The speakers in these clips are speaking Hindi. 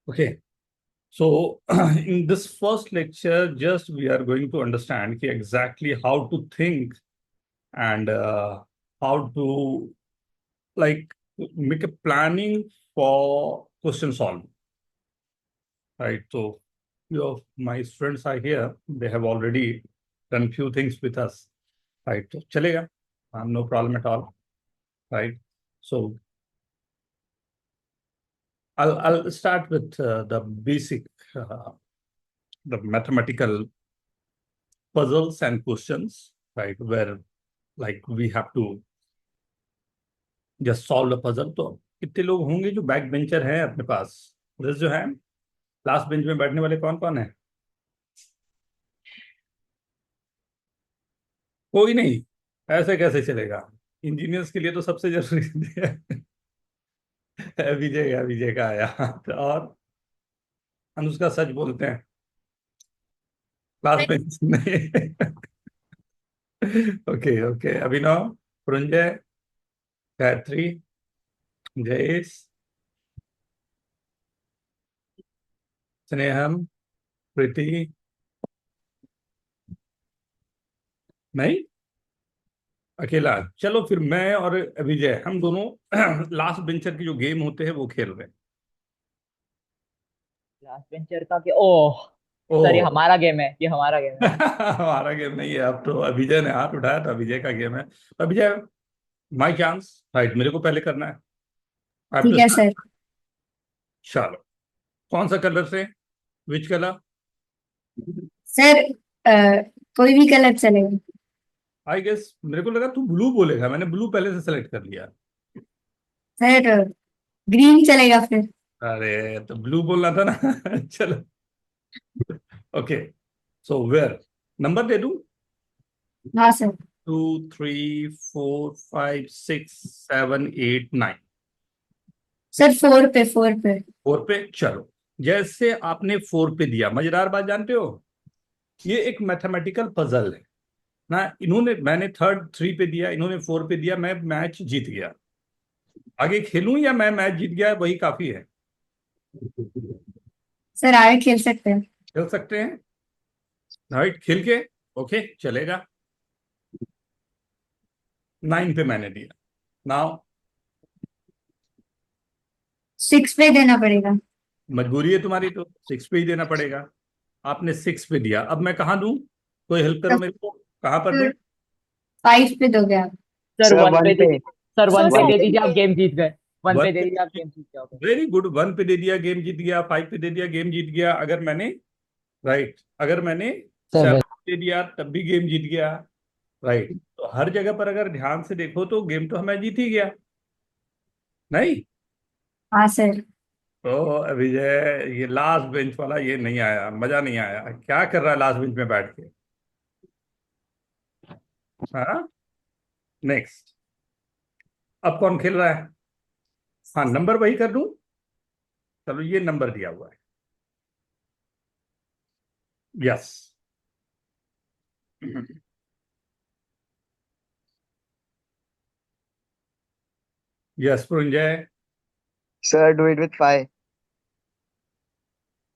Okay, so in this first lecture, just we are going to understand exactly how to think and how to like make a planning for question solving. Right. So few of my students are here. They have already done few things with us. Right. So chalega, no problem at all. Right. So I'll start with the basic, the mathematical puzzles and questions, right? Where like we have to just solve the puzzle. तो कितने लोग होंगे जो बैक बेंचर हैं अपने पास? This जो है लास्ट बेंच में बैठने वाले कौन कौन है? कोई नहीं। ऐसे कैसे चलेगा? इंजीनियर्स के लिए तो सबसे जरूरी है। विजय का आया। और अनुष्का सच बोलते हैं लास्ट बेंच नहीं। ओके ओके, अभिनव, पुरंजय, गायत्री, जयेश, स्नेहम, प्रीति, नहीं अकेला। चलो फिर मैं और विजय हम दोनों लास्ट बेंचर के जो गेम होते हैं वो खेल रहे हैं। लास्ट बेंचर का क्या? ओह सर, ये ओ हमारा गेम है, ये हमारा गेम है। हमारा गेम नहीं है, अब तो अभिजय ने हाथ उठाया था, विजय का गेम है। Abhijay, my chance. राइट, मेरे को पहले करना है। आप तो ठीक है सर। चलो, कौन सा कलर से? Which colour? सर कोई भी कलर चलेगा। आई गेस मेरे को लगा तू ब्लू बोलेगा, मैंने ब्लू पहले से सेलेक्ट कर लिया। सर ग्रीन चलेगा फिर। अरे तो ब्लू बोलना था ना। चलो ओके, सो वेयर नंबर दे दूं? हाँ सर। 2 3 4 5 6 7 8 9। सर फोर पे। 4 पे, चलो। जैसे आपने 4 पे दिया, मजेदार बात जानते हो, ये एक मैथमेटिकल पजल है ना। मैंने थर्ड 3 पे दिया, इन्होंने 4 पे दिया, मैं मैच जीत गया। आगे खेलूं या मैं मैच जीत गया वही काफी है? सर आगे खेल सकते हैं। खेल सकते हैं। राइट, खेल के ओके चलेगा। 9 पे मैंने दिया। नाउ 6 पे देना पड़ेगा। मजबूरी है तुम्हारी, तो 6 पे ही देना पड़ेगा। आपने 6 पे दिया, अब मैं कहाँ दूं? कोई हेल्प करो मेरे को, कहाँ पर दूं? 5 पे दोगे आप? सर सर वन वन पे दे पे। दीजिए। सर वन पे वन दे पे। दीजिए, आप गेम जीत गए। वन वन पे दे पे? दीजिए, आप गेम जीत जाओगे। वेरी गुड, 1 पे दे दिया गेम जीत गया, 5 पे दे दिया गेम जीत गया। अगर मैंने राइट, अगर मैंने 7 सेवन। पे दिया तब भी गेम जीत गया। राइट, तो हर जगह पर अगर ध्यान से देखो तो गेम तो हमें जीत ही गया, नहीं? हाँ सर। तो विजय, ये लास्ट बेंच वाला ये नहीं आया, मजा नहीं आया। क्या कर रहा है लास्ट बेंच में बैठ के? हाँ, नेक्स्ट। अब कौन खेल रहा है? हाँ, नंबर वही कर दूं? चलो, ये नंबर दिया हुआ है। Yes. Yes Puranjay. Sir do it with 5।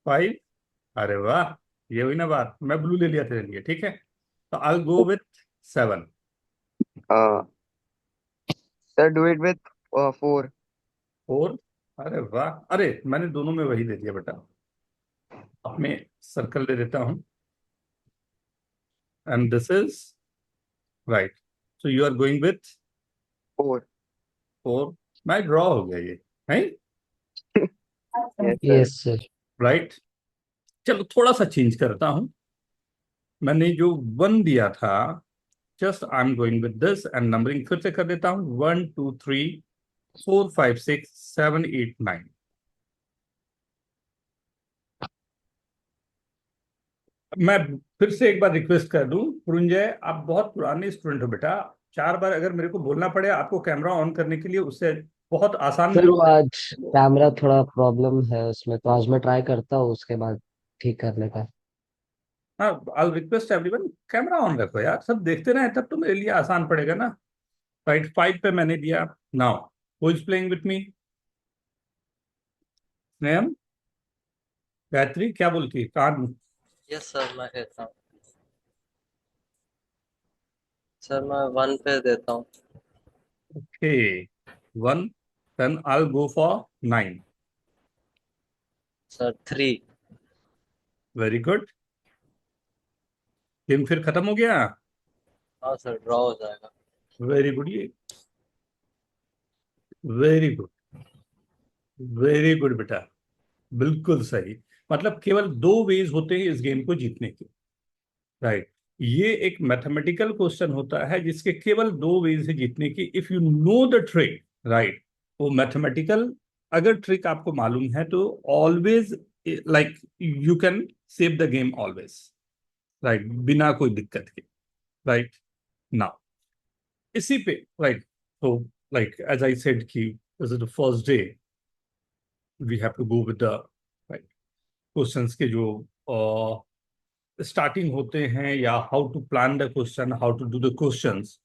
5? अरे वाह, ये हुई ना बात, मैं ब्लू ले लिया तेरे लिए, ठीक है। तो I go with 7। Sir do it with 4। 4? अरे वाह, अरे मैंने दोनों में वही दे दिया बेटा। अब मैं सर्कल दे देता हूँ, and this is right. So you are going with 4। 4। मैं ड्रॉ हो गया ये, है yes sir. Yes sir. Right. चलो थोड़ा सा चेंज करता हूँ। मैंने जो 1 दिया था, just I am going with this and numbering फिर से कर देता हूँ। 1 2 3 4 5 6 7 8 9। मैं फिर से एक बार रिक्वेस्ट कर दूं, पुरंजय आप बहुत पुराने स्टूडेंट हो बेटा। 4 बार अगर मेरे को बोलना पड़े आपको कैमरा ऑन करने के लिए, उससे बहुत आसान सर नहीं वो आज कैमरा थोड़ा प्रॉब्लम है उसमें, तो आज मैं ट्राई करता हूँ उसके बाद ठीक करने का। हाँ, I request everyone, camera on रखो यार, सब देखते रहे तब तो मेरे लिए आसान पड़ेगा ना। राइट, 5 पे मैंने दिया। Now who is playing with me? Sneham, Gayatri क्या बोलती है? कान? यस सर, मैं कहता हूँ। सर मैं 1 पे देता हूँ। Okay, 1, then I'll go for 9. Sir 3। Very good. Game फिर खत्म हो गया। हाँ सर, ड्रॉ हो जाएगा। वेरी गुड, ये वेरी गुड, वेरी गुड बेटा, बिल्कुल सही। मतलब केवल दो वेज होते हैं इस गेम को जीतने के, राइट। ये एक मैथमेटिकल क्वेश्चन होता है जिसके केवल दो वेज है जीतने की, if you know the trick, right. वो मैथमेटिकल अगर ट्रिक आपको मालूम है तो always, like, you can save the game always, right, बिना कोई दिक्कत के, राइट। नाउ इसी पे, राइट, तो लाइक एज आई सेड कि this is the first day, we have to go with the right questions के जो स्टार्टिंग होते हैं, या how to plan the question, how to do the questions,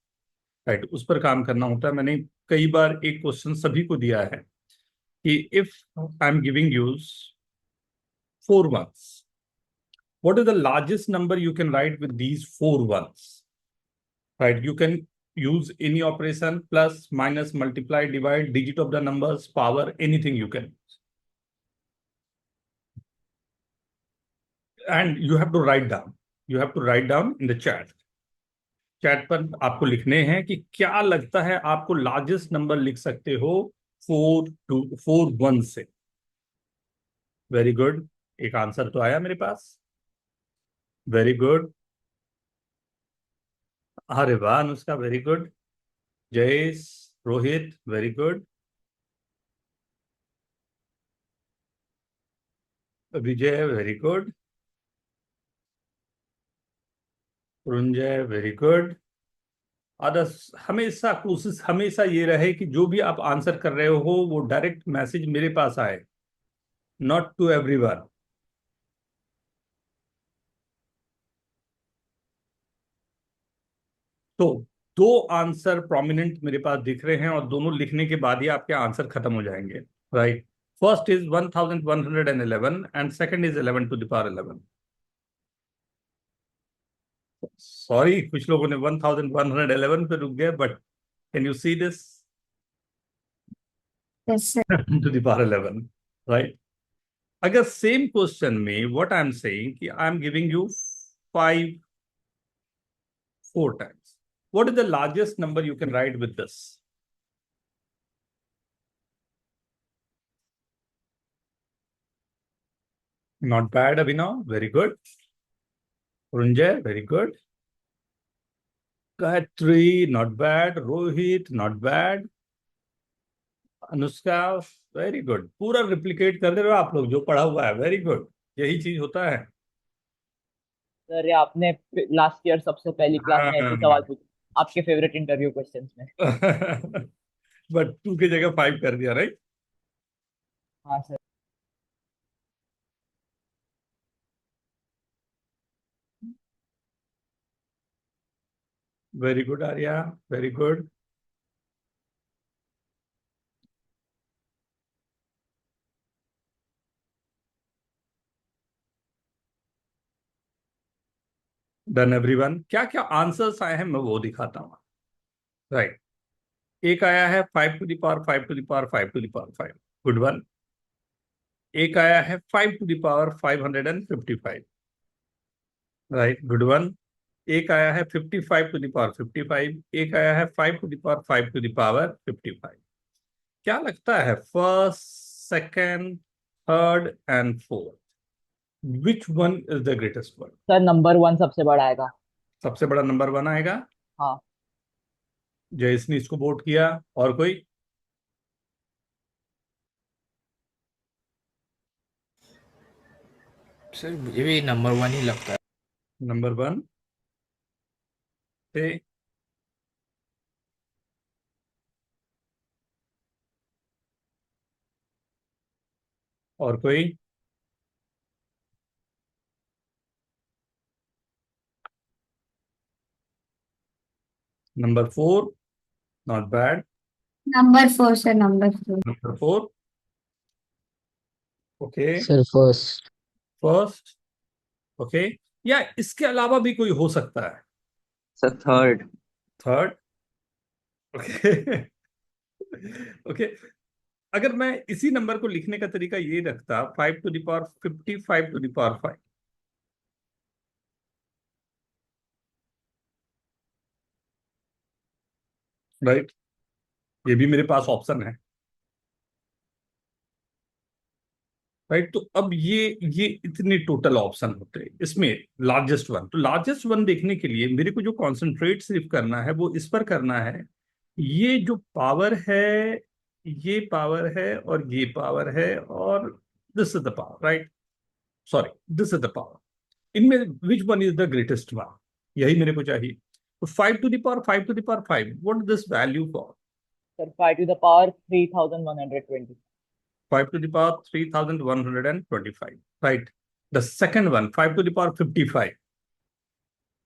right, उस पर काम करना होता है। मैंने कई बार एक क्वेश्चन सभी को दिया है कि if I am giving you 4 ones, what is the largest number you can write with these 4 ones, right? You can use any operation, plus, minus, multiply, divide, digit of the numbers, power, anything you can use. And you have to write down. You have to write down in the chat. Chat पर आपको लिखने हैं कि क्या लगता है आपको लार्जेस्ट नंबर लिख सकते हो 4 1 से। वेरी गुड, एक आंसर तो आया मेरे पास। वेरी गुड, अरे वाह Anushka, very good. Jayesh, Rohit, very good. Vijay, very good. Runjay, very good. Adarsh, हमेशा कोशिश हमेशा ये रहे कि जो भी आप आंसर कर रहे हो वो डायरेक्ट मैसेज मेरे पास आए, नॉट टू एवरीवन। तो दो आंसर प्रोमिनेंट मेरे पास दिख रहे हैं और दोनों लिखने के बाद ही आपके आंसर खत्म हो जाएंगे, right. First is 1111 and second is 11 to the power 11। Sorry, कुछ लोगों ने 1111 पे रुक गए, but can you see this? Yes sir. To the power 11, right. अगर सेम क्वेश्चन में व्हाट आई एम सेइंग कि I am giving you 5 4 times, what is the largest number you can write with this? Not bad, Abhinav, very good. Runjay, very good. Gayatri, not bad. Rohit, not bad. Anushka, very good. पूरा रिप्लिकेट कर दे रहे हो आप लोग जो पढ़ा हुआ है, वेरी गुड। यही चीज होता है। सर ये आपने लास्ट ईयर सबसे पहली क्लास में ऐसे सवाल पूछे आपके फेवरेट इंटरव्यू क्वेश्चंस में। बट 2 की जगह 5 कर दिया, राइट। हाँ sir. Very good Arya, very good. Done everyone. क्या क्या आंसर्स आए हैं मैं वो दिखाता हूँ, राइट। एक आया है 5 to the power 5 to the power 5 to the power 5, good one. एक आया है 5 to the power 555, right, good one. एक आया है 55 टू द पावर 55, एक आया है 5 to the power 5 to the power 55। क्या लगता है first, second, third and fourth, which one is the greatest one? Sir number 1 सबसे बड़ा आएगा। सबसे बड़ा नंबर 1 आएगा। हाँ। जयेश ने इसको वोट किया, और कोई? सर मुझे भी नंबर 1 ही लगता है। नंबर 1 से और कोई? Number 4, not bad. Number 4 sir, number 4। Number 4, okay. Sir first. First, okay, या इसके अलावा भी कोई हो सकता है? Sir, third. Third, okay. Okay, अगर मैं इसी नंबर को लिखने का तरीका ये रखता 5 to the power 50, 5 to the power 5, right, ये भी मेरे पास ऑप्शन है, राइट। तो अब ये इतने टोटल ऑप्शन होते हैं, इसमें लार्जेस्ट वन, तो लार्जेस्ट वन देखने के लिए मेरे को जो कॉन्सेंट्रेट सिर्फ करना है वो इस पर करना है। ये जो पावर है, ये पावर है और ये पावर है, और this is the power, right, sorry, this is the power, इनमें which one is the greatest one, यही मेरे को चाहिए। तो 5 to the power 5 what this value for? Sir 5 to the power 3120. 5 to the power 3125, right? The second one, 5 to the power 55,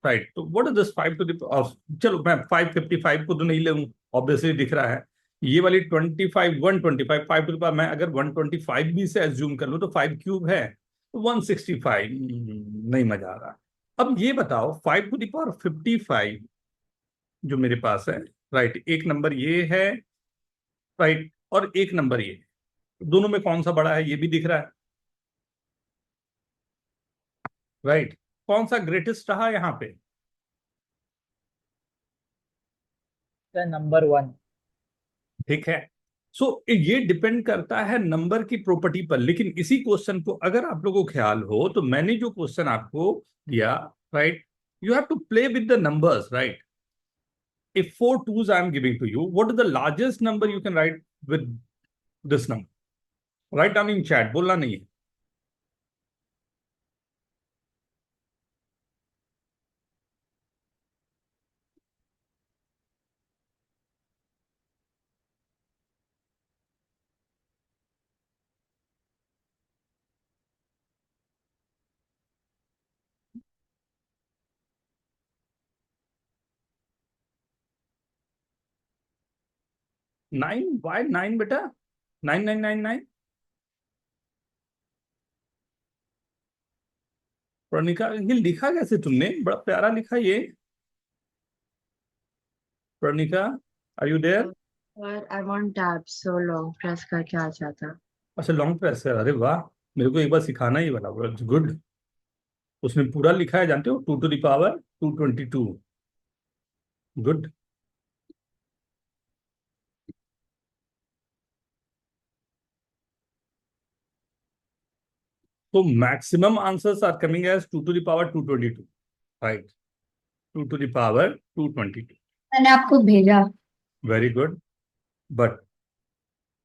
right? तो what is this 5 to the power? चलो मैं 555 को तो नहीं लूँ, ऑब्वियसली दिख रहा है। ये वाली 25 125 5 टू द पावर, मैं अगर 125 भी से एज्यूम कर लूँ तो 5 क्यूब है, तो 165, नहीं मजा आ रहा। अब ये बताओ 5 टू द पावर 55 जो मेरे पास है, राइट, एक नंबर ये है, राइट, और एक नंबर ये, दोनों में कौन सा बड़ा है ये भी दिख रहा है, राइट। कौन सा ग्रेटेस्ट रहा यहाँ पे? Sir number 1. ठीक है, सो ये डिपेंड करता है नंबर की प्रॉपर्टी पर, लेकिन इसी क्वेश्चन को अगर आप लोगों को ख्याल हो तो मैंने जो क्वेश्चन आपको दिया, right, you have to play with the numbers, right. If 4 2s I am giving to you, what is the largest number you can write with this number? Write down in chat, बोलना नहीं है। नाइन, वाई 9 बेटा? 9999। प्रणिका, ये लिखा कैसे तुमने? बड़ा प्यारा लिखा ये। प्रणिका, आर यू देयर? और I want tabs, so long press करके आ जाता। अच्छा, लॉन्ग प्रेस कर, अरे वाह, मेरे को एक बार सिखाना ही वाला, गुड। उसने पूरा लिखा है, जानते हो, 2 to the power 222, गुड। तो maximum answers are coming as 2 to the power 222, right, 2 to the power 222, मैंने आपको भेजा। Very good. बट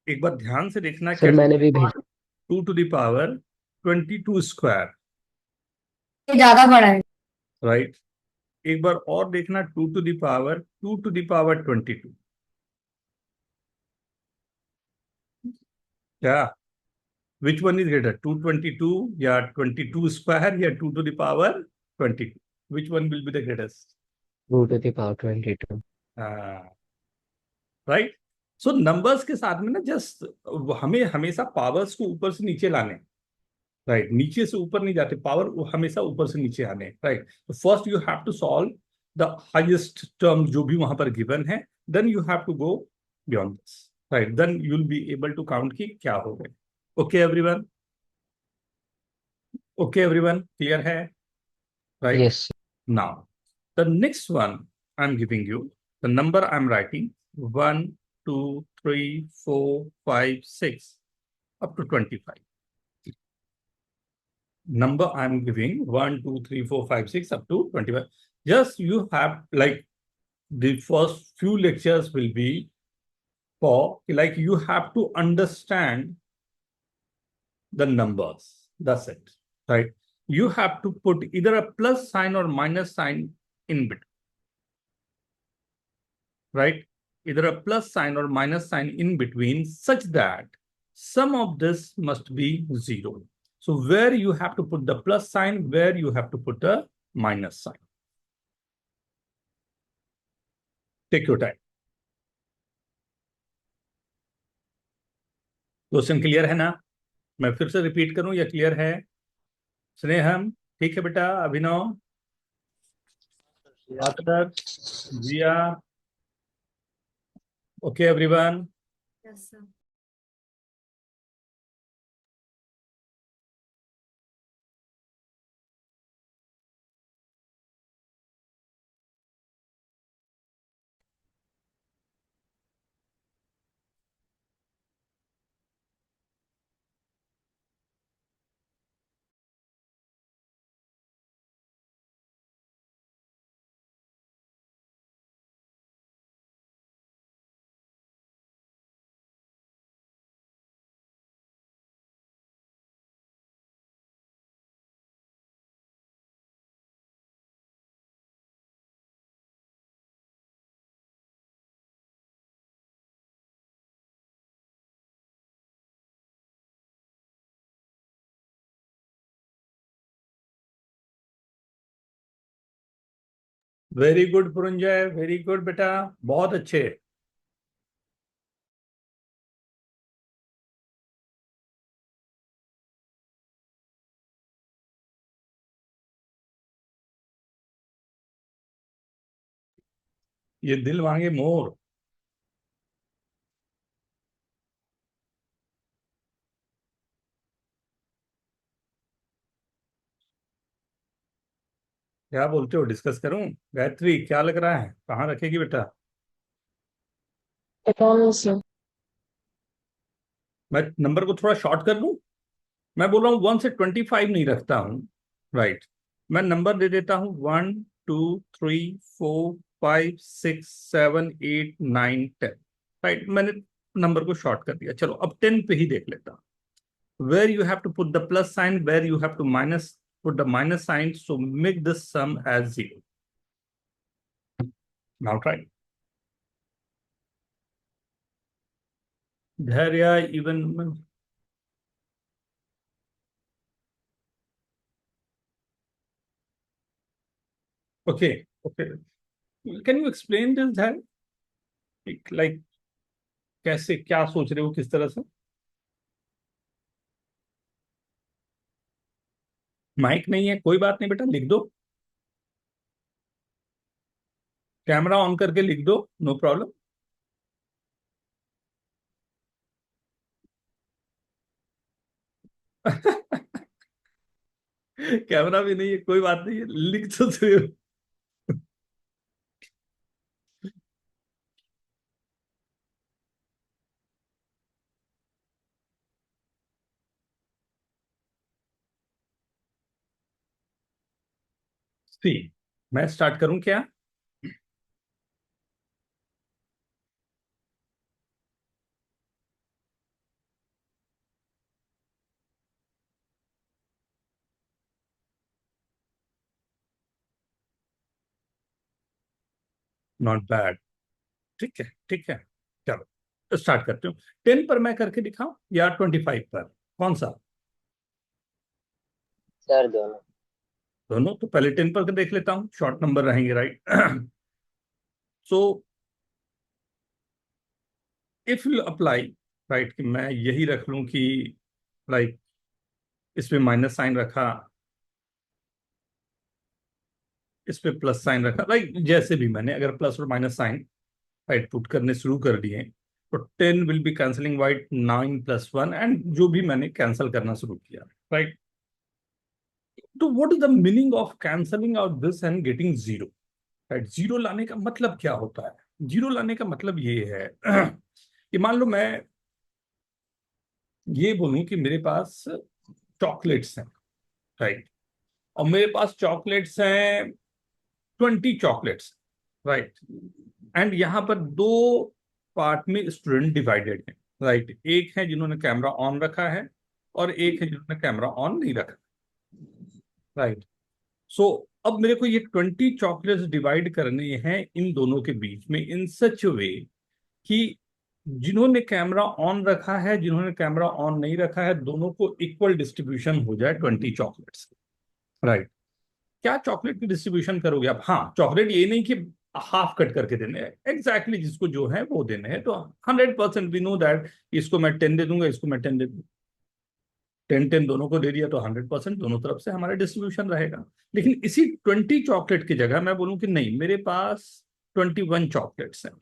एक बार ध्यान से देखना, सर मैंने भी भेजा। 2 to the power 22 स्क्वायर, ये ज्यादा बड़ा है। राइट। एक बार और देखना, 2 to the power 2 to the power 22, क्या, विच वन इज ग्रेटर, 222 या 22 स्क्वायर या 2 to the power 22, which one will be the greatest? 2 to the power 22। Right. So numbers के साथ में ना, जस्ट हमें हमेशा पावर्स को ऊपर से नीचे लाने, राइट, नीचे से ऊपर नहीं जाते, पावर हमेशा ऊपर से नीचे आने, राइट। तो first you have to solve the highest term जो भी वहां पर गिवन है, then you have to go beyond this, right, then you will be able to count की क्या हो गए। Okay everyone, okay everyone, clear है, right. Yes. Now, the next one I'm giving you, the number I'm writing 1, 2, 3, 4, 5, 6, up to 25. Number I'm giving 1, 2, 3, 4, 5, 6, up to 25. Just you have, like, the first few lectures will be for, like, you have to understand the numbers. That's it, right? You have to put either a plus sign or minus sign in between, right? Either a plus sign or minus sign in between, such that sum of this must be 0. So where you have to put the plus sign, where you have to put a minus sign. Take your time. Question clear है ना? मैं फिर से रिपीट करूं या क्लियर है? स्नेहम ठीक है बेटा, Abhinav, Adarsh, Jiya, okay everyone. Yes, sir. Very good Puranjay, very good बेटा, बहुत अच्छे। ये दिल मांगे मोर। क्या बोलते हो, डिस्कस करूं? गायत्री क्या लग रहा है, कहाँ रखेगी बेटा? मैं नंबर को थोड़ा शॉर्ट कर दूं? मैं बोल रहा हूँ 1 से 25 नहीं रखता हूँ, राइट। मैं नंबर दे देता हूँ 1 2 3 4 5 6 7 8 9 10, राइट। मैंने नंबर को शॉर्ट कर दिया। चलो अब 10 पे ही देख लेता हूँ। Where you have to put the plus sign, where you have to minus put the minus sign, so make this sum as 0। Now try. Dhairya even, okay okay, can you explain this Dhairya, like कैसे, क्या सोच रहे हो, किस तरह से? माइक नहीं है, कोई बात नहीं बेटा, लिख दो। कैमरा ऑन करके लिख दो, नो प्रॉब्लम। कैमरा भी नहीं है, कोई बात नहीं है, लिख तो सही हो। सी, मैं स्टार्ट करूं क्या? नॉट बैड, ठीक है ठीक है। चलो स्टार्ट करते हूँ। 10 पर मैं करके दिखाऊं या 25 पर, कौन सा? सर दोनों। दोनों। तो पहले 10 पर देख लेता हूँ, शॉर्ट नंबर रहेंगे, right. So if you apply, right, कि मैं यही रख लूं कि लाइक इसमें माइनस साइन रखा, इस पे प्लस साइन रखा, लाइक जैसे भी मैंने अगर प्लस और माइनस साइन राइट पुट करने शुरू कर दिए, तो 10 will be cancelling white 9 + 1, and जो भी मैंने कैंसिल करना शुरू किया, राइट। तो what is the meaning of cancelling out this and getting 0, right? Zero लाने का मतलब क्या होता है? जीरो लाने का मतलब ये है कि मान लो मैं ये बोलूं कि मेरे पास चॉकलेट्स हैं, राइट, और मेरे पास चॉकलेट्स हैं 20 चॉकलेट्स, राइट, एंड यहां पर दो पार्ट में स्टूडेंट डिवाइडेड हैं, राइट। एक है जिन्होंने कैमरा ऑन रखा है और एक है जिन्होंने कैमरा ऑन नहीं रखा, राइट। सो अब मेरे को ये 20 चॉकलेट्स डिवाइड करने हैं इन दोनों के बीच में इन सच वे कि जिन्होंने कैमरा ऑन रखा है, जिन्होंने कैमरा ऑन नहीं रखा है, दोनों को इक्वल डिस्ट्रीब्यूशन हो जाए 20 चॉकलेट्स, राइट। क्या चॉकलेट की डिस्ट्रीब्यूशन करोगे आप? हाँ, चॉकलेट ये नहीं कि हाफ कट करके देने हैं, एग्जैक्टली जिसको जो है वो देने हैं। तो 100% वी नो दैट इसको मैं 10 दे दूंगा, इसको मैं 10 दे दूंगा। 10-10 दोनों को दे दिया तो 100% दोनों तरफ से हमारा डिस्ट्रीब्यूशन रहेगा। लेकिन इसी 20 चॉकलेट की जगह मैं बोलूं कि नहीं, मेरे पास 21 चॉकलेट्स हैं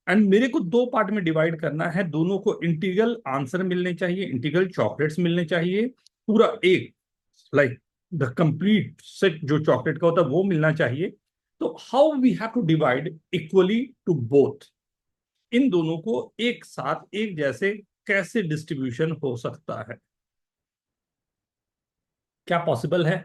एंड मेरे को दो पार्ट में डिवाइड करना है, दोनों को इंटीग्रल आंसर मिलने चाहिए, इंटीग्रल चॉकलेट्स मिलने चाहिए, पूरा एक लाइक द कंप्लीट सेट जो चॉकलेट का होता है वो मिलना चाहिए। तो how we have to divide equally to both, इन दोनों को एक साथ एक जैसे कैसे डिस्ट्रीब्यूशन हो सकता है, क्या पॉसिबल है?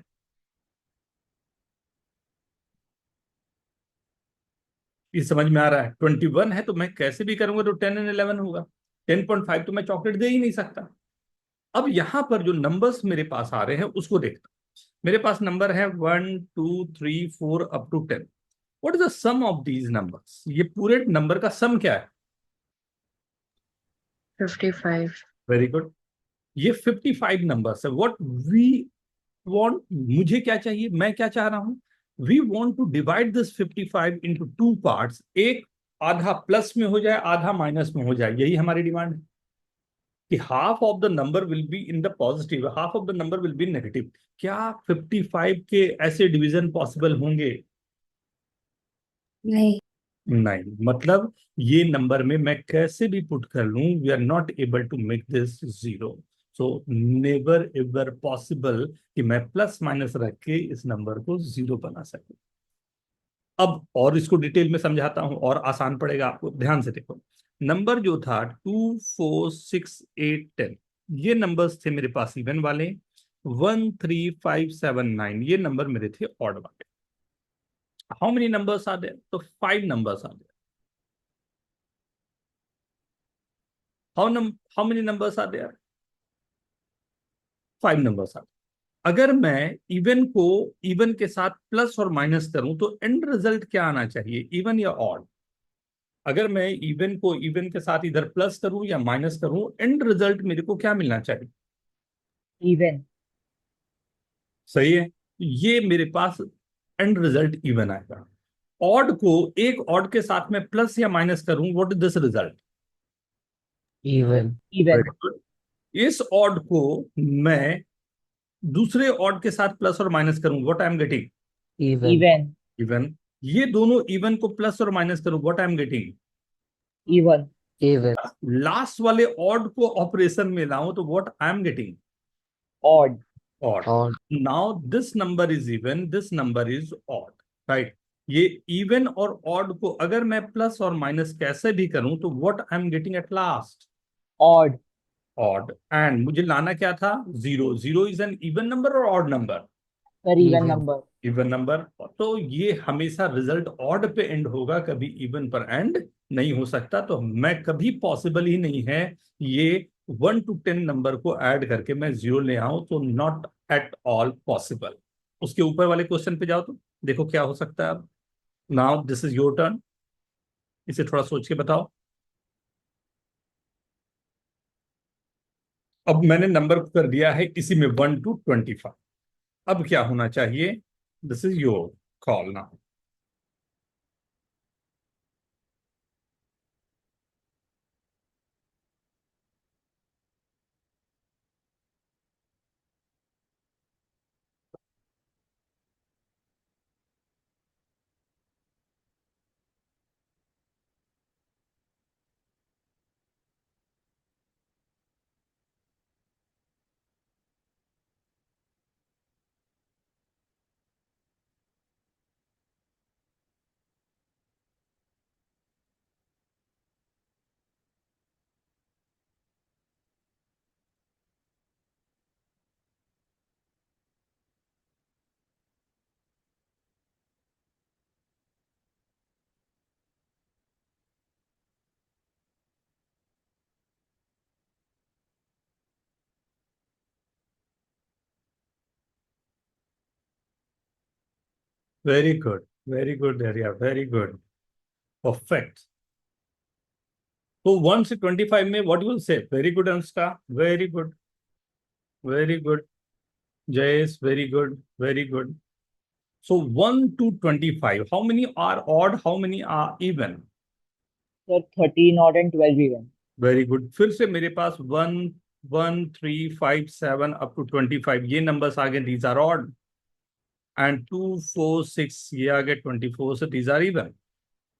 ये समझ में आ रहा है? 21 है तो मैं कैसे भी करूंगा तो 10 एंड 11 होगा, 10.5 तो मैं चॉकलेट दे ही नहीं सकता। अब यहां पर जो नंबर्स मेरे पास आ रहे हैं उसको देखता हूं। मेरे पास नंबर है 1 2 3 4 up to 10। What is the sum of these numbers? ये पूरे नंबर का सम क्या है? 55. वेरी गुड, ये 55 नंबर्स है। व्हाट वी वांट, मुझे क्या चाहिए, मैं क्या चाह रहा हूं? We want to divide this 55 into two parts, एक आधा प्लस में हो जाए आधा माइनस में हो जाए, यही हमारी डिमांड है कि half of the number will be in the positive, half of the number will be negative. क्या 55 के ऐसे डिवीजन पॉसिबल होंगे? नहीं। नहीं, मतलब ये नंबर में मैं कैसे भी पुट कर लूं, we are not able to make this zero. So never ever possible कि मैं प्लस माइनस रख के इस नंबर को जीरो बना सकूं। अब और इसको डिटेल में समझाता हूं और आसान पड़ेगा आपको, ध्यान से देखो। नंबर जो था 2 4 6 8 10, ये नंबर्स थे मेरे पास इवन वाले। 1 3 5 7 9 ये नंबर मेरे थे ऑड वाले। How many numbers are there? तो 5 numbers are there. how many numbers are there? 5 numbers are there. अगर मैं इवन को इवन के साथ प्लस और माइनस करूं तो एंड रिजल्ट क्या आना चाहिए, इवन या ऑड? अगर मैं इवन को इवन के साथ इधर प्लस करूं या माइनस करूं, एंड रिजल्ट मेरे को क्या मिलना चाहिए? इवन। सही है, ये मेरे पास एंड रिजल्ट इवन आएगा। ऑड को एक ऑड के साथ में प्लस या माइनस करूं, what is this result? Even. Even. इस ऑड को मैं दूसरे ऑड के साथ प्लस और माइनस करूं, what I am getting? Even. Even. Even. ये दोनों इवन को प्लस और माइनस करूं, what I am getting? Even. Even. Last वाले ऑड को ऑपरेशन में लाऊं तो what I am getting? Odd. Odd. और now this number is even, this number is odd, right? ये इवन और ऑड को अगर मैं प्लस और माइनस कैसे भी करूं तो what I am getting at last? Odd. Odd. And मुझे लाना क्या था? Zero. Zero is an even number और odd number? Sir even even. Number. Even number. तो ये हमेशा रिजल्ट ऑड पे एंड होगा, कभी इवन पर एंड नहीं हो सकता। तो मैं कभी पॉसिबल ही नहीं है ये 1 to 10 नंबर को ऐड करके मैं जीरो ले आऊं, तो नॉट एट ऑल पॉसिबल। उसके ऊपर वाले क्वेश्चन पे जाओ तो देखो क्या हो सकता है। अब now this is your turn, इसे थोड़ा सोच के बताओ। अब मैंने नंबर कर दिया है इसी में 1 to 25। अब क्या होना चाहिए? This is your call now. Very good, very good area, very good, perfect. तो 1 से 25 में what you will say? Very good Anushka, very good, very good Jayesh, very good, very good. So 1 to 25, how many are odd, how many are even? Sir 13 odd and 12 even. Very good. फिर से मेरे पास 1 1 3 5 7 up to 25 ये नंबर्स आ गए, these are odd, and 2 4 6 ये आ गए 24, so these are even,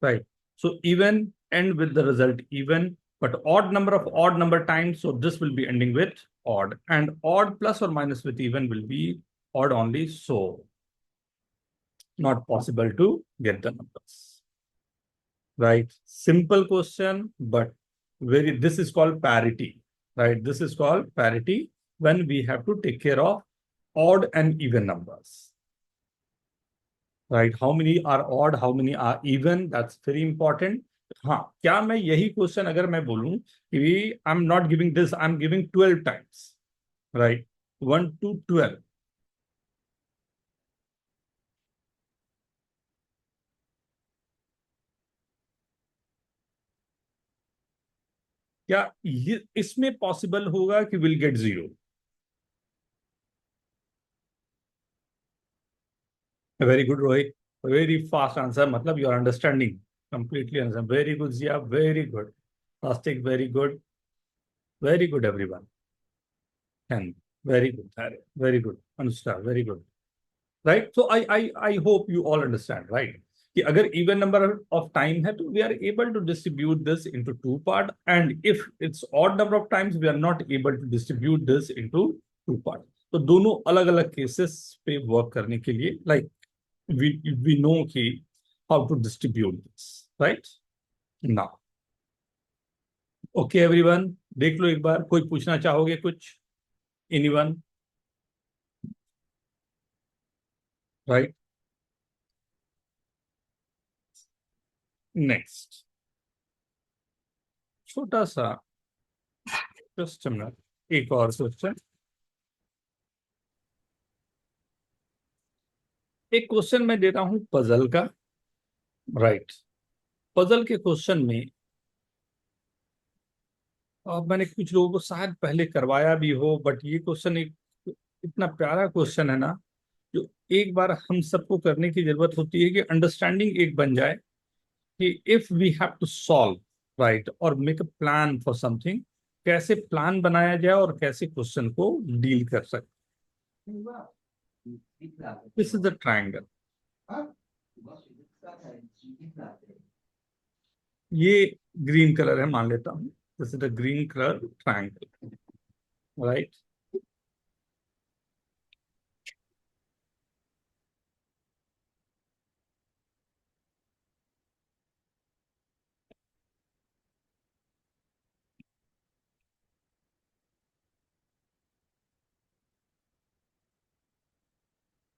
right? So even end with the result even, but odd number of odd number times, so this will be ending with odd, and odd plus or minus with even will be odd only, so not possible to get the numbers, right? Simple question, but very, this is called parity, right? This is called parity when we have to take care of odd and even numbers, right? How many are odd, how many are even, that's very important. हाँ, क्या मैं यही क्वेश्चन अगर मैं बोलूं कि I am not giving this, I am giving 12 times, right, 1 to 12, क्या ये इसमें पॉसिबल होगा कि will get 0? Very good Rohit, very fast answer, मतलब you are understanding completely answer, very good Jiya, very good plastic, very good everyone, and very good, very good Anushka, very good, right? So I hope you all understand, right, कि अगर इवन नंबर ऑफ टाइम है तो we are able to distribute this into 2 part, and if it's odd number of times we are not able to distribute this into 2 part. तो दोनों अलग अलग केसेस पे वर्क करने के लिए, लाइक we know कि how to distribute this, right? Now, okay everyone, देख लो एक बार, कोई पूछना चाहोगे कुछ? Anyone? Right? Next, छोटा सा just a minute, एक और क्वेश्चन, एक क्वेश्चन मैं दे रहा हूं पजल का, राइट? पजल के क्वेश्चन में अब मैंने कुछ लोगों को शायद पहले करवाया भी हो, बट ये क्वेश्चन एक इतना प्यारा क्वेश्चन है ना, जो एक बार हम सबको करने की जरूरत होती है कि अंडरस्टैंडिंग एक बन जाए कि if we have to solve, right, और make a plan for something, कैसे प्लान बनाया जाए और कैसे क्वेश्चन को डील कर सकते। दिस इज द ट्रायंगल, ये ग्रीन कलर है मान लेता हूं, this is the green colour triangle, right?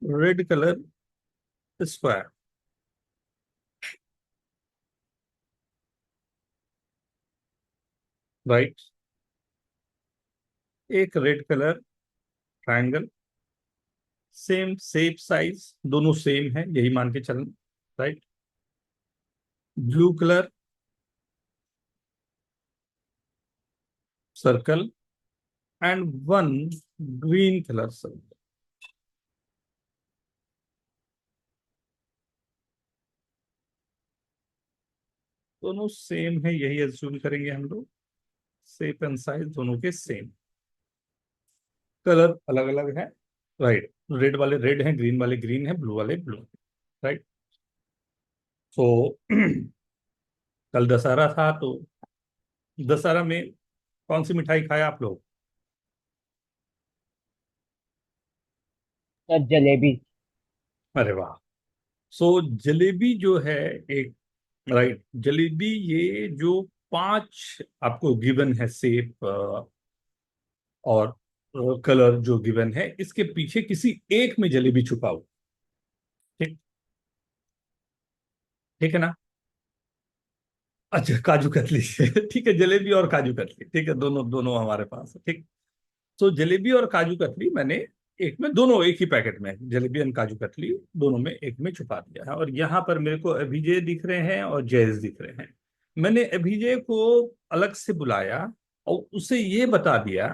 Red colour square, right? एक red colour triangle, same shape size, दोनों सेम है यही मान के चलना, right? Blue colour circle and one green colour circle, दोनों सेम है यही एज्यूम करेंगे हम लोग, शेप एंड साइज दोनों के सेम, कलर अलग अलग है, राइट? रेड वाले रेड है, ग्रीन वाले ग्रीन है, ब्लू वाले ब्लू, राइट? तो कल दशहरा था, तो दशहरा में कौन सी मिठाई खाया आप लोग? सर जलेबी। अरे वाह! सो जलेबी जो है एक, राइट, जलेबी ये जो 5 आपको गिवन है शेप और कलर जो गिवन है, इसके पीछे किसी एक में जलेबी छुपा हुआ, ठीक, ठीक है ना? अच्छा, काजू कतली ठीक है, जलेबी और काजू कतली, ठीक है, दोनों दोनों हमारे पास है, ठीक। तो जलेबी और काजू कतली मैंने एक में, दोनों एक ही पैकेट में, जलेबी और काजू कतली दोनों में एक में छुपा दिया है, और यहाँ पर मेरे को अभिजय दिख रहे हैं और जयेश दिख रहे हैं। मैंने अभिजय को अलग से बुलाया और उसे ये बता दिया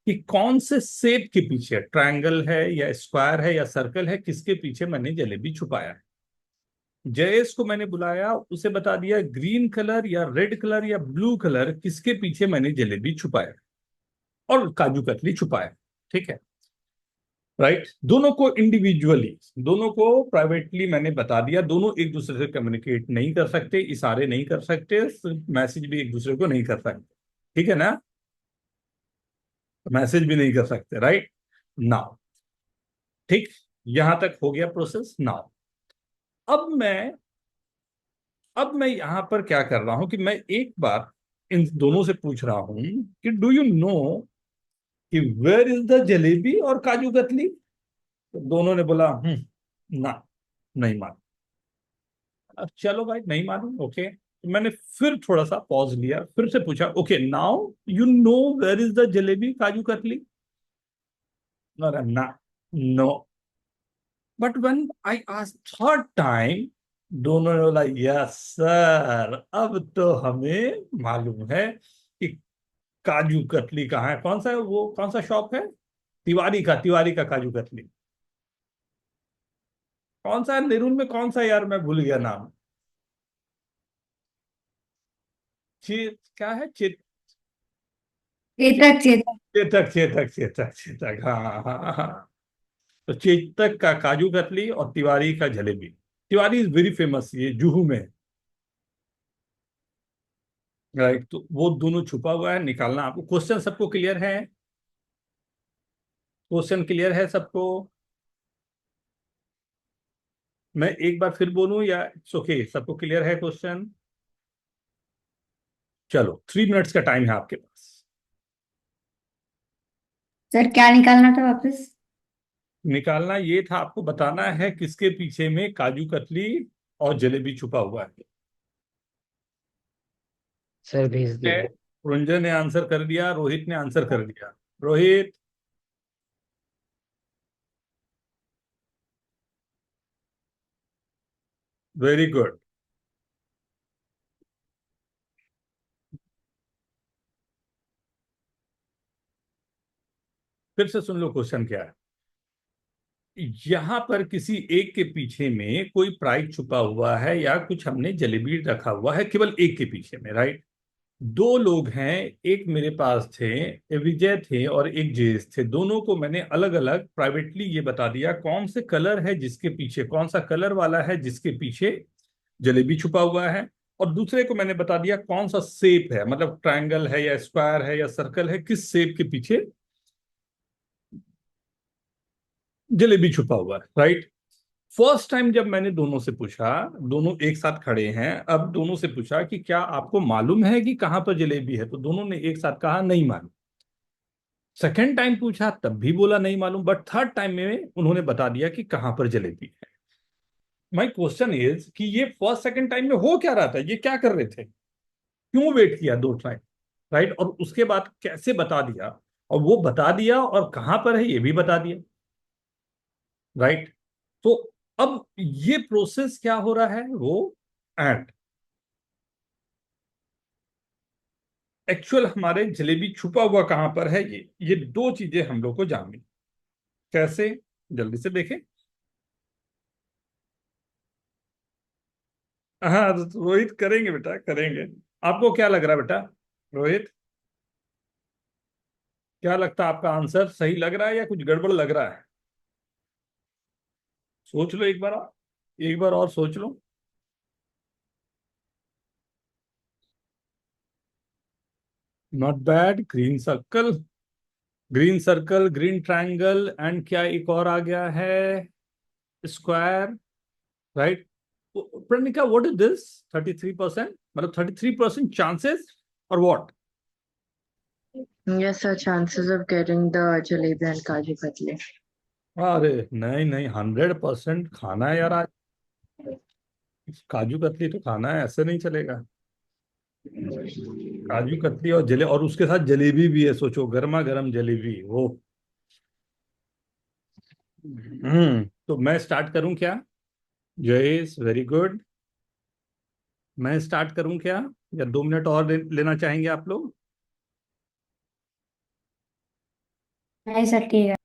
कि कौन से शेप के पीछे, ट्रायंगल है या स्क्वायर है या सर्कल है, किसके पीछे मैंने जलेबी छुपाया है। जयेश को मैंने बुलाया, उसे बता दिया ग्रीन कलर या रेड कलर या ब्लू कलर किसके पीछे मैंने जलेबी छुपाया। और काजू कतली छुपा है, ठीक है, राइट। दोनों को इंडिविजुअली, दोनों को प्राइवेटली मैंने बता दिया, दोनों एक दूसरे से कम्युनिकेट नहीं कर सकते, इशारे नहीं कर सकते, मैसेज भी एक दूसरे को नहीं कर सकते, ठीक है ना, मैसेज भी नहीं कर सकते, राइट। नाउ ठीक, यहां तक हो गया प्रोसेस। नाउ अब मैं यहां पर क्या कर रहा हूं कि मैं एक बार इन दोनों से पूछ रहा हूं कि डू यू नो कि वेयर इज द जलेबी और काजू कतली। तो दोनों ने बोला ना, नहीं मालूम। अब चलो भाई, नहीं मालूम, ओके। तो मैंने फिर थोड़ा सा पॉज लिया, फिर से पूछा, okay now you know where is the jalebi kaju katli. ना, no. But when I asked third time, दोनों ने बोला यस सर, अब तो हमें मालूम है कि काजू कतली कहाँ है। कौन सा है वो, कौन सा शॉप है? तिवारी का काजू कतली। कौन सा है नेरून में, कौन सा है यार, मैं भूल गया नाम। क्या है, चेतक चेतक। चेतक, हाँ हाँ हाँ। तो चेतक का काजू कतली और तिवारी का jalebi. Tiwari is very famous, ये जुहू में, राइट। तो वो दोनों छुपा हुआ है, निकालना आपको। क्वेश्चन सबको क्लियर है? क्वेश्चन क्लियर है सबको? मैं एक बार फिर बोलूं या इट्स ओके? सबको क्लियर है क्वेश्चन? चलो 3 मिनट्स का टाइम है आपके पास। सर क्या निकालना था वापस? निकालना ये था, आपको बताना है किसके पीछे में काजू कतली और जलेबी छुपा हुआ है। सर भेज दिया। रंजन ने आंसर कर दिया, रोहित ने आंसर कर दिया। Rohit, very good. फिर से सुन लो क्वेश्चन क्या है। यहां पर किसी एक के पीछे में कोई प्राइस छुपा हुआ है या कुछ हमने जलेबी रखा हुआ है, केवल एक के पीछे में, राइट। दो लोग हैं, एक मेरे पास थे, एक विजय थे और एक जेस थे। दोनों को मैंने अलग अलग प्राइवेटली ये बता दिया कौन से कलर है जिसके पीछे, कौन सा कलर वाला है जिसके पीछे जलेबी छुपा हुआ है, और दूसरे को मैंने बता दिया कौन सा शेप है, मतलब ट्रायंगल है या स्क्वायर है या सर्कल है, किस शेप के पीछे जलेबी छुपा हुआ है, राइट। फर्स्ट टाइम जब मैंने दोनों से पूछा, दोनों एक साथ खड़े हैं, अब दोनों से पूछा कि क्या आपको मालूम है कि कहां पर जलेबी है, तो दोनों ने एक साथ कहा नहीं मालूम। सेकेंड टाइम पूछा तब भी बोला नहीं मालूम, बट थर्ड टाइम में उन्होंने बता दिया कि कहां पर जलेबी है। माई क्वेश्चन इज कि ये फर्स्ट सेकेंड टाइम में हो क्या रहा था, ये क्या कर रहे थे, क्यों वेट किया 2 टाइम, राइट। और उसके बाद कैसे बता दिया, और वो बता दिया और कहां पर है ये भी बता दिया, राइट। तो अब ये प्रोसेस क्या हो रहा है, वो एंड एक्चुअल हमारे जलेबी छुपा हुआ कहां पर है, ये दो चीजें हम लोग को जाननी। कैसे, जल्दी से देखें। हाँ तो रोहित करेंगे बेटा, करेंगे। आपको क्या लग रहा है बेटा रोहित, क्या लगता है आपका आंसर सही लग रहा है या कुछ गड़बड़ लग रहा है? सोच लो एक बार और, एक बार और सोच लो। Not bad. Green circle, green circle, green triangle, and क्या एक और आ गया है, square, right. Pranika what is this? 33%, मतलब 33% चांसेस और what? Yes, sir. Chances of getting the jalebi and kaju katli. अरे नहीं नहीं, 100% खाना है यार आज। काजू कतली तो खाना है, ऐसे नहीं चलेगा। काजू कतली और जले, और उसके साथ जलेबी भी है, सोचो गर्मा गर्म जलेबी वो। तो मैं स्टार्ट करूं क्या? Jayesh very good. मैं स्टार्ट करूं क्या, या 2 मिनट और लेना चाहेंगे आप लोग? नहीं सर ठीक है।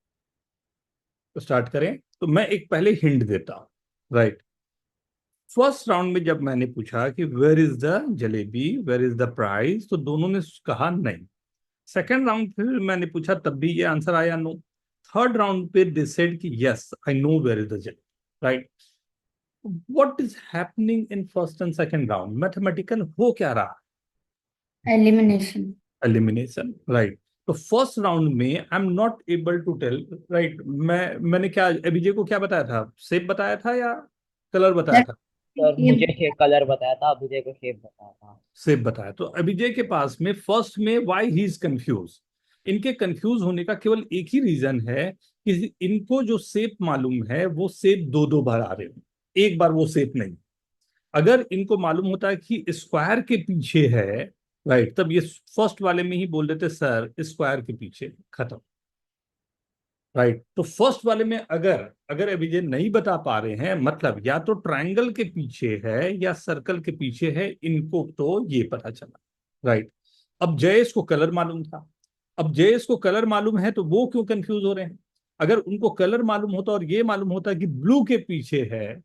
तो स्टार्ट करें। तो मैं एक पहले हिंट देता हूं, राइट। फर्स्ट राउंड में जब मैंने पूछा कि where is the jalebi, where is the price, तो दोनों ने कहा नहीं। सेकेंड राउंड फिर मैंने पूछा तब भी ये आंसर आया नो। थर्ड राउंड पे दे सेड कि yes I know where is the jail, right. What is happening in first and second round? Mathematical हो क्या रहा? एलिमिनेशन। Elimination, right. तो फर्स्ट राउंड में I am not able to tell, right. मैंने क्या अभिजय को क्या बताया था? शेप बताया था या कलर बताया था? सर मुझे कलर बताया था, अभिजय को शेप बताया था। शेप बताया। तो अभिजय के पास में फर्स्ट में व्हाई ही इज कंफ्यूज, इनके कंफ्यूज होने का केवल एक ही रीजन है कि इनको जो शेप मालूम है वो शेप दो दो बार आ रहे हैं, एक बार वो शेप नहीं। अगर इनको मालूम होता है कि स्क्वायर के पीछे है, राइट, तब ये फर्स्ट वाले में ही बोल देते सर स्क्वायर के पीछे, खत्म, राइट। तो फर्स्ट वाले में अगर अगर अभिजय नहीं बता पा रहे हैं, मतलब या तो ट्रायंगल के पीछे है या सर्कल के पीछे है, इनको तो ये पता चला, राइट। अब जयेश को कलर मालूम था, अब जयेश को कलर मालूम है तो वो क्यों कंफ्यूज हो रहे हैं? अगर उनको कलर मालूम होता और ये मालूम होता कि ब्लू के पीछे है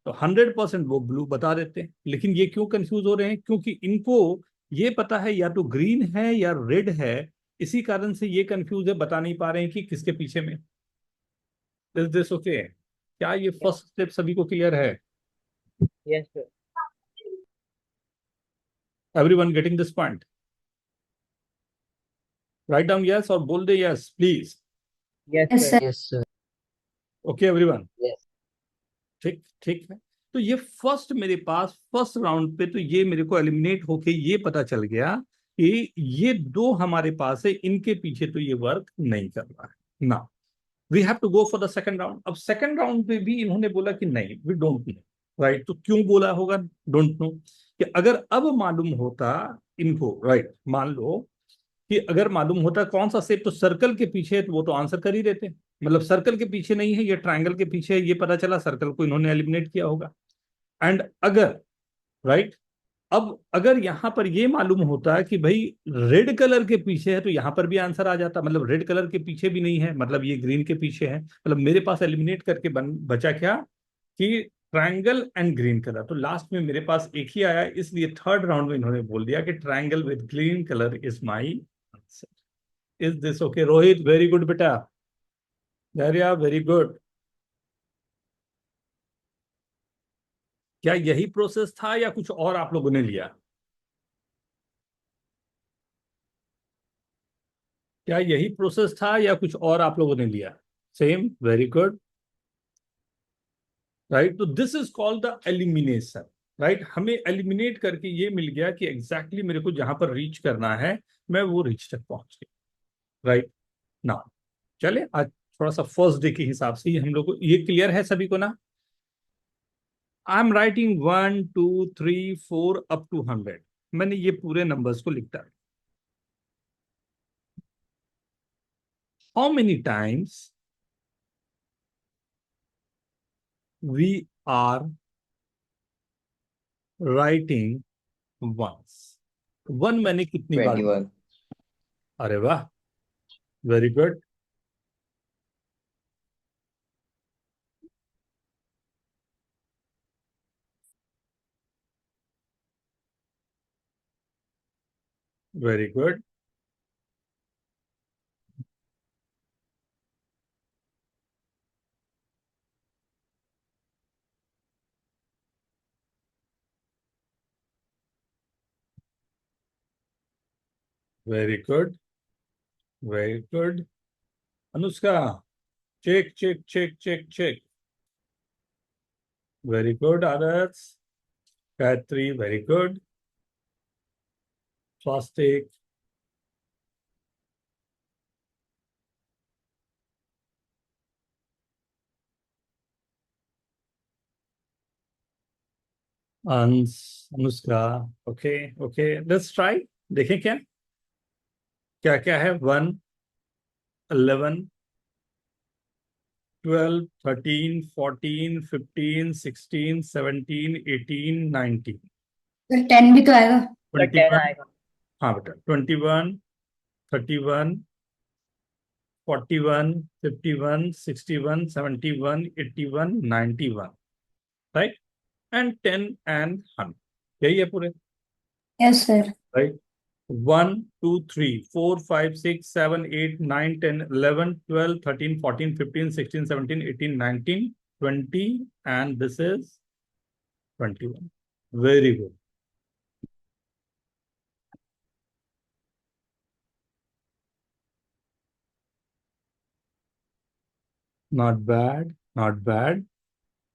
तो 100% वो ब्लू बता देते हैं। लेकिन ये क्यों कंफ्यूज हो रहे हैं? क्योंकि इनको ये पता है या तो ग्रीन है या रेड है, इसी कारण से ये कंफ्यूज है, बता नहीं पा रहे हैं कि किसके पीछे में। Is this okay? क्या ये फर्स्ट स्टेप सभी को क्लियर है? Yes sir. Everyone getting this point? Write down yes और बोल दे yes please. Yes yes sir. Sir. Yes sir. Okay everyone, yes. ठीक ठीक है। तो ये फर्स्ट मेरे पास फर्स्ट राउंड पे तो ये मेरे को एलिमिनेट होके ये पता चल गया कि ये दो हमारे पास है, इनके पीछे तो ये वर्क नहीं कर रहा है ना। We have to go for the second round. अब सेकंड राउंड पे भी इन्होंने बोला कि नहीं वी डोंट नो, राइट। तो क्यों बोला होगा डोंट नो? कि अगर अब मालूम होता इनको, राइट, मान लो कि अगर मालूम होता कौन सा शेप तो सर्कल के पीछे है तो वो तो आंसर कर ही देते। मतलब सर्कल के पीछे नहीं है, ये ट्रायंगल के पीछे है, ये पता चला, सर्कल को इन्होंने एलिमिनेट किया होगा। एंड अगर, राइट, अब अगर यहां पर ये मालूम होता कि भाई रेड कलर के पीछे है तो यहां पर भी आंसर आ जाता। मतलब रेड कलर के पीछे भी नहीं है, मतलब ये ग्रीन के पीछे है। मतलब मेरे पास एलिमिनेट करके बचा क्या कि ट्रायंगल एंड ग्रीन कलर। तो लास्ट में मेरे पास एक ही आया, इसलिए थर्ड राउंड में इन्होंने बोल दिया कि triangle with green colour is my answer. Is this okay Rohit? Very good बेटा, धैर्या वेरी गुड। क्या यही प्रोसेस था या कुछ और आप लोगों ने लिया? क्या यही प्रोसेस था या कुछ और आप लोगों ने लिया? Same, very good, right. तो this is called the elimination, right. हमें एलिमिनेट करके ये मिल गया कि एग्जैक्टली मेरे को जहां पर रीच करना है मैं वो रीच तक पहुंच गया, राइट ना। चले आज थोड़ा सा फर्स्ट डे के हिसाब से ही हम लोग को ये क्लियर है सभी को ना? I am writing 1 2 3 4 up to 100। मैंने ये पूरे नंबर्स को लिखता है। How many times we are writing once? One मैंने कितनी बार? 21. अरे वाह, very good, very good, very good, very good. Anushka, check check check check check, very good. Adarsh, Gayatri, very good. Swastik, Ansh, Anushka, okay okay, let's try. देखें क्या क्या क्या है। 1 11 12 13 14 15 16 17 18 19 सर 10 भी तो आएगा। सर 10 21। आएगा। हाँ बेटा, 21 31 41 51 61 71 81 91, राइट, एंड 10 एंड 100। यही है पूरे, yes sir. Right. 1 2 3 4 5 6 7 8 9 10 11 12 13 14 15 16 17 18 19 20 and this is 21. Very good. Not bad, not bad.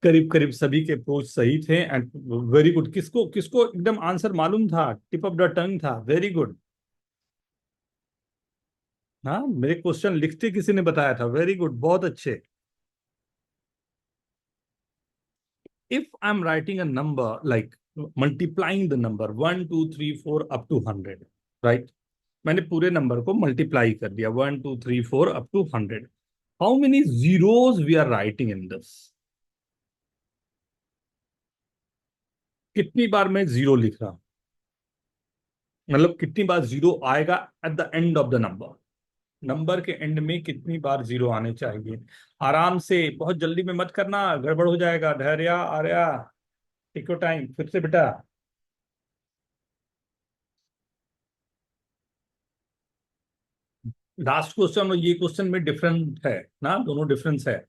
करीब करीब सभी के अप्रोच सही थे एंड वेरी गुड. किसको किसको एकदम आंसर मालूम था, टिप ऑफ द टंग था. Very good. हाँ, मेरे क्वेश्चन लिखते किसी ने बताया था. वेरी गुड, बहुत अच्छे. If I'm writing a number like multiplying the number 1 2 3 4 up to 100, right? मैंने पूरे नंबर को मल्टीप्लाई कर दिया 1 2 3 4 up to 100. How many zeros we are writing in this? कितनी बार मैं जीरो लिख रहा हूं, मतलब कितनी बार जीरो आएगा at the end of the number. Number के एंड में कितनी बार जीरो आने चाहिए. आराम से, बहुत जल्दी में मत करना, गड़बड़ हो जाएगा. धैर्य आर्या, टेक योर टाइम. फिर से बेटा. लास्ट क्वेश्चन और ये क्वेश्चन में डिफरेंट है ना, दोनों डिफरेंस है.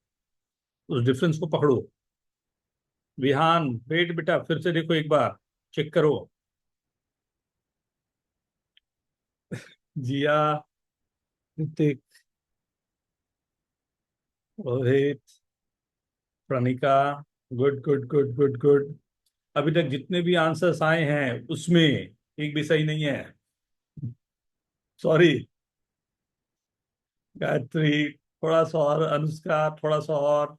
उस डिफरेंस को पकड़ो. विहान वेट बेटा, फिर से देखो एक बार, चेक करो. Jiya, Ritik, Rohit, Pranika, good good good good good. अभी तक जितने भी आंसर्स आए हैं उसमें एक भी सही नहीं है. सॉरी. गायत्री थोड़ा सा और, अनुष्का थोड़ा सा और.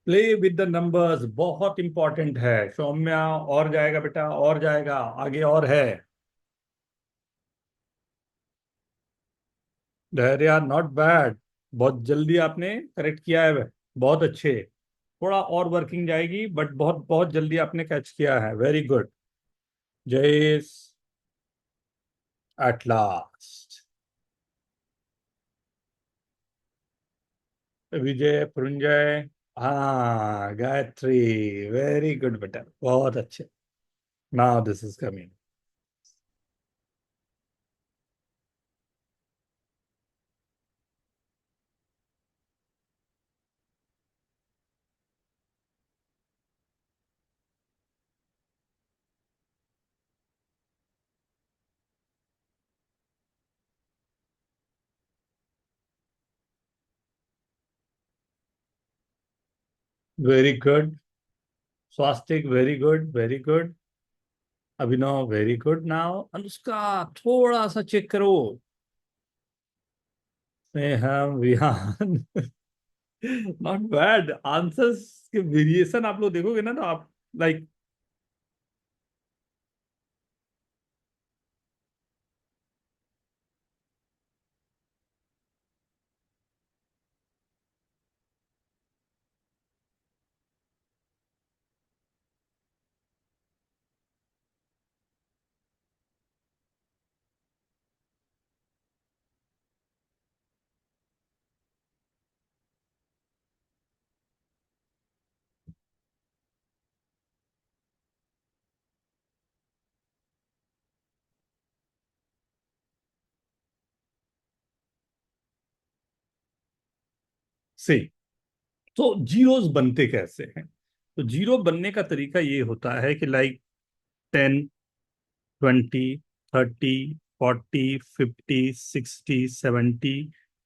प्ले विद द नंबर्स बहुत इंपॉर्टेंट है. सौम्या और जाएगा बेटा, और जाएगा आगे, और है. धैर्य नॉट बैड, बहुत जल्दी आपने करेक्ट किया है. बहुत अच्छे. थोड़ा और वर्किंग जाएगी बट बहुत बहुत जल्दी आपने कैच किया है. Very good. Jayesh at last. Vijay, Puranjay, हाँ, गायत्री, वेरी गुड बेटा, बहुत अच्छे. Now this is coming. Very good. Swastik, very good, very good. Abhinav, very good. Now Anushka, थोड़ा सा चेक करो. Sneham, Vihan, not bad. Answers के वेरिएशन आप लोग देखोगे ना तो आप लाइक. से तो जीरोस बनते कैसे हैं. तो जीरो बनने का तरीका ये होता है कि लाइक 10 20 30 40 50 60 70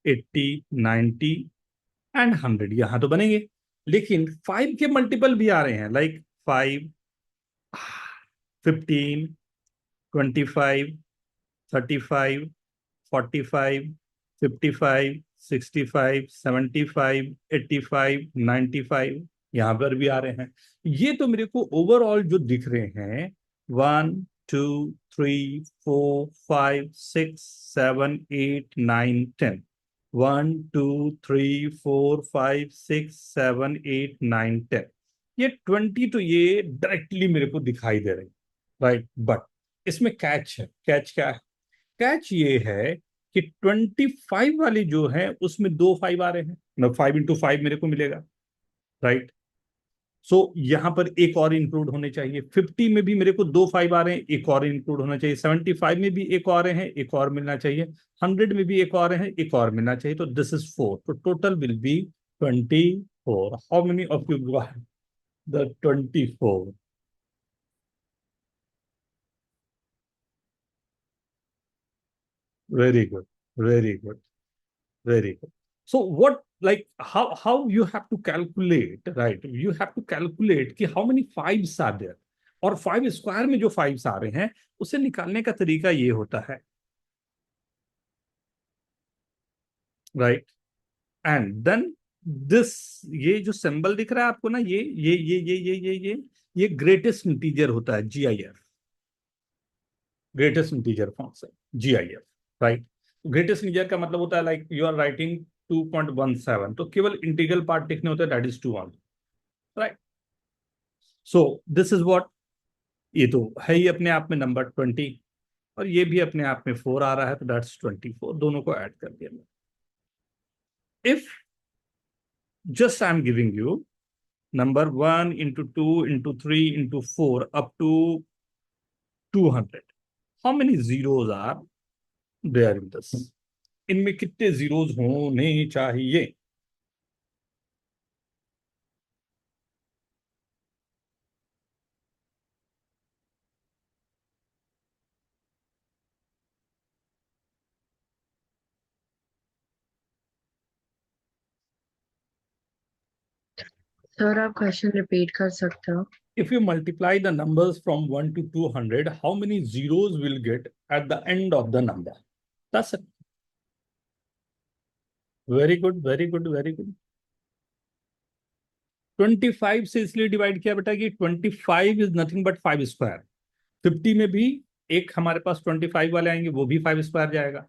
80 90 एंड 100. यहां तो बनेंगे, लेकिन 5 के मल्टीपल भी आ रहे हैं. लाइक 5 15 25 35 45 55 65 75 85 95 यहां पर भी आ रहे हैं. ये तो मेरे को ओवरऑल जो दिख रहे हैं 1 2 3 4 5 6 7 8 9 10. 1 2 3 4 5 6 7 8 9 10. ये 20 तो ये डायरेक्टली मेरे को दिखाई दे रही. राइट, बट इसमें कैच है. कैच क्या है? कैच ये है कि 25 वाली जो है उसमें 2 5 आ रहे हैं. 5 into 5 मेरे को मिलेगा. राइट. सो यहाँ पर एक और इंक्लूड होने चाहिए। 50 में भी मेरे को 2 5 आ रहे हैं, एक और इंक्लूड होना चाहिए। 75 में भी एक और हैं, एक और मिलना चाहिए। 100 में भी एक और हैं, एक और मिलना चाहिए। तो दिस इज 4, तो total will be 24। How many of you got the 24? Very good, very good, very good. So what, like, how you have to calculate, right? You have to calculate कि how many fives are there, और 5 स्क्वायर में जो 5s आ रहे हैं उसे निकालने का तरीका ये होता है, राइट? एंड देन दिस, ये जो सिंबल दिख रहा है आपको ना, ये ग्रेटेस्ट इंटीजर होता है, GIF, greatest integer function, GIF, right? Greatest integer का मतलब होता है लाइक यू आर राइटिंग 2.17, तो केवल इंटीग्रल पार्ट लिखने होता है, that is 2 only, right? So this is what, ये तो है ही अपने आप में नंबर 20, और ये भी अपने आप में 4 आ रहा है, तो दैट्स 24, दोनों को ऐड कर दिया मैंने। If just I'm giving you number 1 into 2 into 3 into 4 up to 200, how many zeros are there in this? इनमें कितने zeros होने चाहिए? सर आप क्वेश्चन रिपीट कर सकते हो? If you multiply the numbers from 1 to 200, how many zeros will get at the end of the number? That's it. Very good, very good, very good. 25 से इसलिए डिवाइड किया बेटा कि 25 इज नथिंग बट 5 स्क्वायर। 50 में भी एक हमारे पास 25 वाले आएंगे, वो भी 5 स्क्वायर जाएगा,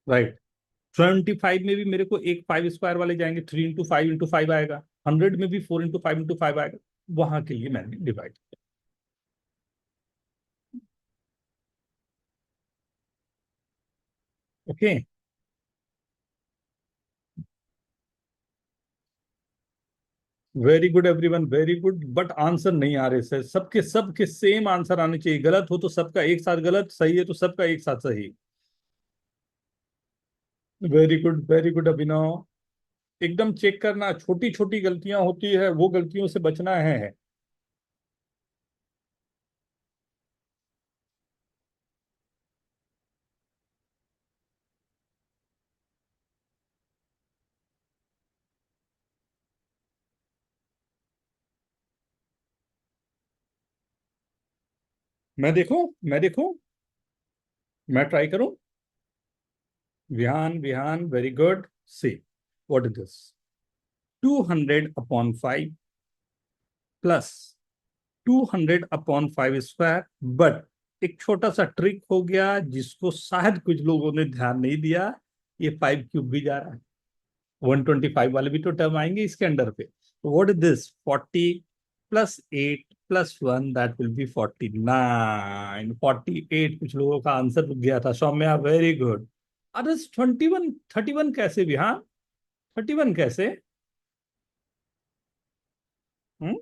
राइट? 25 में भी मेरे को एक 5 स्क्वायर वाले जाएंगे, 3 इंटू 5 इंटू 5 आएगा। 100 में भी 4 इंटू 5 इंटू 5 आएगा। वहां के लिए मैंने डिवाइड किया। Okay, very good everyone, very good. But answer नहीं आ रहे सर, सबके सबके सेम आंसर आने चाहिए। गलत हो तो सबका एक साथ गलत, सही है तो सबका एक साथ सही। वेरी गुड, वेरी गुड अभिनव। एकदम चेक करना, छोटी छोटी गलतियां होती है, वो गलतियों से बचना है। मैं देखूं, मैं देखूं, मैं ट्राई करूं। Vihan, Vihan, very good. See what is this? 200 upon 5 plus 200 upon 5 square. But एक छोटा सा ट्रिक हो गया जिसको शायद कुछ लोगों ने ध्यान नहीं दिया, ये 5 क्यूब भी जा रहा है। 125 वाले भी तो टर्म आएंगे इसके अंडर पे। तो what is this? 40 plus 8 plus 1, that will be 49। 48 कुछ लोगों का आंसर रुक गया था। Soumya, very good. अरे 21, 31 कैसे भी? हाँ, 31 कैसे? हम्म,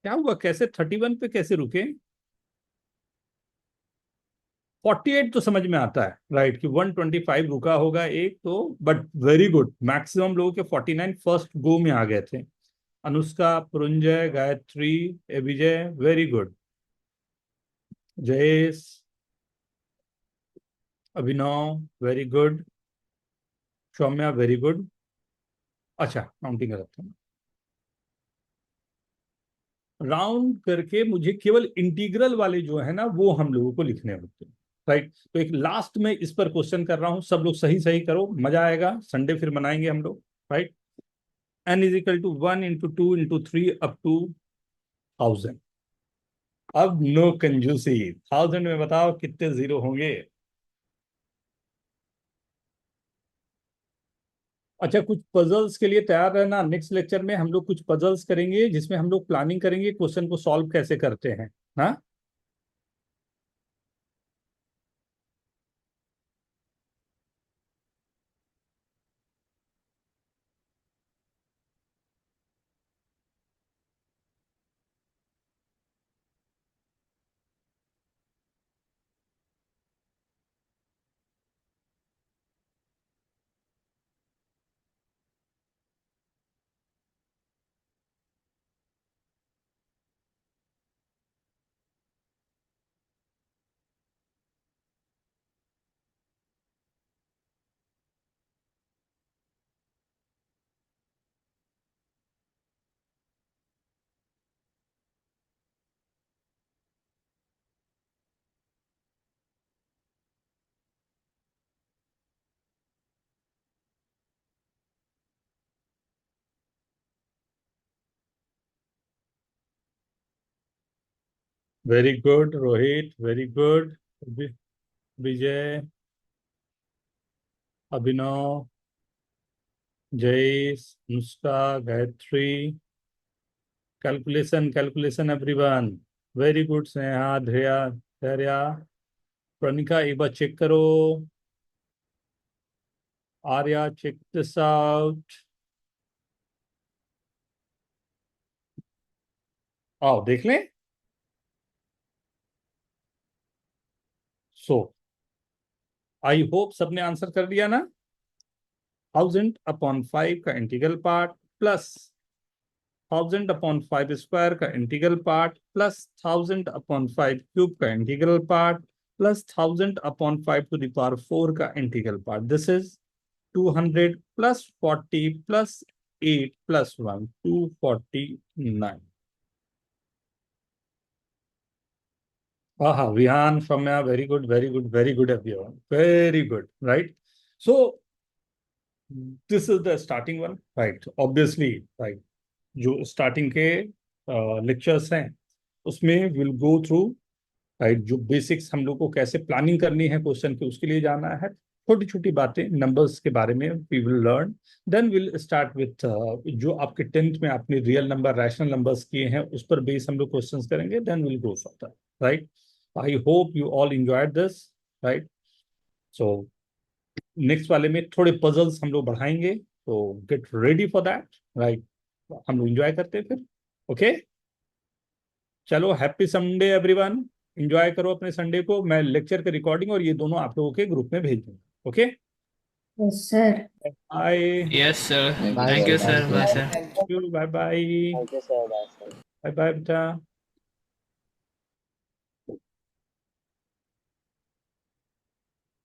क्या हुआ? कैसे 31 पे कैसे रुके? 48 तो समझ में आता है, राइट, कि 125 रुका होगा एक तो। बट वेरी गुड, मैक्सिमम लोगों के 49 फर्स्ट गो में आ गए थे। Anushka, Puranjay, Gayatri, Vijay, very good. Jayesh, Abhinav, very good. Saumya, very good. अच्छा, काउंटिंग करता हूँ। राउंड करके मुझे केवल इंटीग्रल वाले जो है ना वो हम लोगों को लिखने होते हैं, राइट? तो एक लास्ट में इस पर क्वेश्चन कर रहा हूं, सब लोग सही सही करो, मजा आएगा। संडे फिर मनाएंगे हम लोग, राइट? n इज equal to 1 into 2 into 3 up to 1000। अब नो कंजूसी, 1000 में बताओ कितने जीरो होंगे? अच्छा, कुछ पजल्स के लिए तैयार रहना। नेक्स्ट लेक्चर में हम लोग कुछ पजल्स करेंगे जिसमें हम लोग प्लानिंग करेंगे क्वेश्चन को सॉल्व कैसे करते हैं। हाँ, very good Rohit, very good Vijay, Abhinav, Jayesh, नुस्खा, Gayatri, calculation everyone, very good Sneha, Dhairya, Pranika, एक बार चेक करो, आर्या, चेक दिस आउट, आओ देख लें। सो आई होप सबने आंसर कर दिया ना। 1000/5 का इंटीग्रल पार्ट प्लस 1000/5 स्क्वायर का इंटीग्रल पार्ट प्लस 1000/5 क्यूब का integral part plus 1000/5 to the power 4 का integral part. This is 200 plus 40 plus 8 plus 1 249। Vihan, Famya, very good, everyone. Very good, right? So this is the starting one, right? Obviously, right? जो starting के lectures हैं उसमें we'll go through, right? जो basics हम लोग को कैसे planning करनी है क्वेश्चन की उसके लिए जाना है, छोटी छोटी बातें numbers के बारे में we will learn. Then we'll start with जो आपके 10th में आपने real number, rational numbers किए हैं उस पर base हम लोग questions करेंगे. Then we'll go further, right? I hope you all enjoyed this, right? So next वाले में थोड़े puzzles हम लोग बढ़ाएंगे, so get ready for that, right? हम लोग enjoy करते हैं फिर, okay? चलो हैप्पी संडे एवरीवन, एंजॉय करो अपने संडे को। मैं लेक्चर के रिकॉर्डिंग और ये दोनों आप लोगों के ग्रुप में भेज दूंगा, okay? Yes, sir. Bye, yes sir, Bye, thank you sir. Sir, Thank you. Bye sir. Bye bye, thank you sir, bye sir. Bye bye बेटा।